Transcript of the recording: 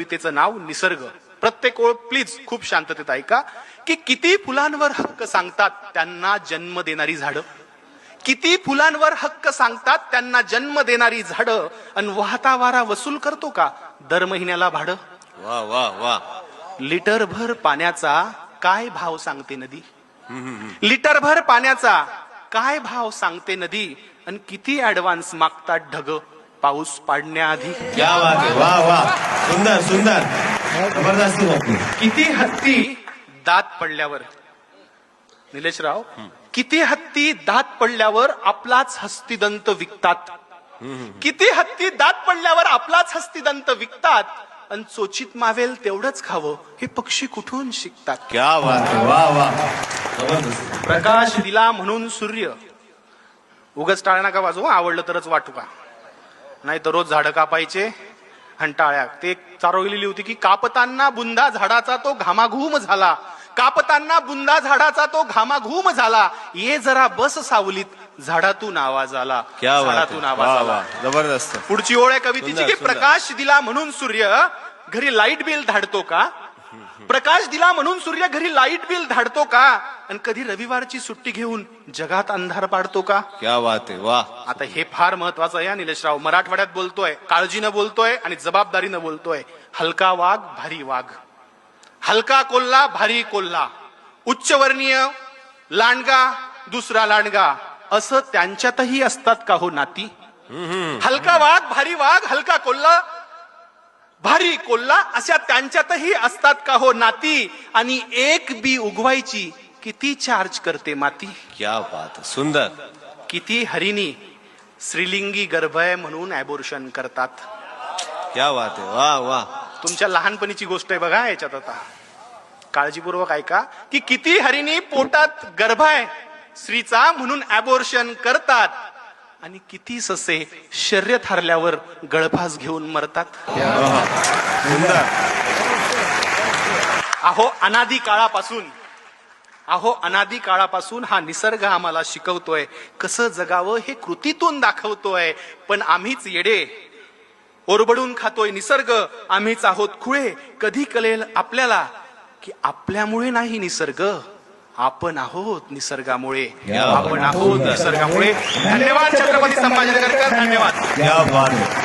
कवितेचं नाव निसर्ग. प्रत्येक ओळ प्लीज खूप शांततेत ऐका. की किती फुलांवर हक्क सांगतात त्यांना जन्म देणारी झाडं, किती फुलांवर हक्क सांगतात त्यांना जन्म देणारी झाडं, अन वाहता वारा वसूल करतो का दर महिन्याला भाडं. वा वा वा. लिटरभर पाण्याचा काय भाव सांगते नदी, लिटरभर पाण्याचा काय भाव सांगते नदी, आणि किती ऍडव्हान्स मागतात ढग पाऊस पाडण्याआधी. क्या बात आहे. वा वा. सुंदर सुंदर. जबरदस्ती होती. किती हत्ती दात पडल्यावर, निलेशराव, किती हत्ती दात पडल्यावर आपलाच हस्तिदंत विकतात, किती हत्ती दात पडल्यावर आपलाच हस्तिदंत विकतात, आणि चोचीत मावेल तेवढंच खावं हे पक्षी कुठून शिकतात. क्या बात आहे. वा वा. जबरदस्त. प्रकाश दिला म्हणून सूर्य, उगाच टाळ्या नका वाजवू, आवडलं तरच वाटू का, नाही तर रोज झाडं कापायचे आणि टाळ्या. ते एक चारोळलेली होती की कापताना बुंदा झाडाचा तो घामाघूम झाला, कापताना बुंदा झाडाचा तो घामाघूम झाला, ये जरा बस सावलीत झाडातून आवाज आला. क्या बात झाडातून आहे. आवाज वा आला. वा. जबरदस्त. पुढची ओळ आहे कवितेची सुंदर, की सुंदर. प्रकाश दिला म्हणून सूर्य घरी लाईट बिल धाडतो का, प्रकाश दिला म्हणून सूर्य घरी लाईट बिल धाडतो का, आणि कधी रविवारची सुट्टी घेऊन जगात अंधार पाडतो का. क्या बात आहे. वा. आता हे फार महत्वाचं आहे निलेशराव. मराठवाड्यात बोलतोय, काळजीनं बोलतोय आणि जबाबदारीनं बोलतोय. हलका वाघ भारी वाघ, हलका कोल्हा भारी कोल्हा, उच्चवर्णीय लांडगा दुसरा लांडगा, असं त्यांच्यातही असतात का हो नाती. हलका वाघ भारी वाघ, हलका कोल्हा भारी कोल्हा, अशा त्यांच्यातही असतात का हो नाती, आणि एक बी उगवायची किती चार्ज करते माती. क्या बात आहे. सुंदर. किती हरिणी स्त्रीलिंगी गर्भ आहे म्हणून ॲबॉर्शन करतात. क्या बात आहे. वा वा. तुमच्या लहानपणीची गोष्ट आहे बघा याच्यात, आता काळजीपूर्वक ऐका. की किती हरिणी पोटात गर्भ आहे स्त्रीचा म्हणून ॲबॉर्शन करतात, आणि किती ससे शर्यत हरल्यावर गळफास घेऊन मरतात. सुंदर. अहो अनादी काळापासून, अहो अनादी काळापासून हा निसर्ग आम्हाला शिकवतोय कसं जगावं, हे कृतीतून दाखवतोय. पण आम्हीच येडे, ओरबडून खातोय निसर्ग, आम्हीच आहोत खुळे. कधी कळेल आपल्याला की आपल्यामुळे नाही निसर्ग, आपण आहोत निसर्गामुळे, आपण आहोत निसर्गामुळे. धन्यवाद छत्रपती संभाजीनगरकर, धन्यवाद. क्या बात आहे.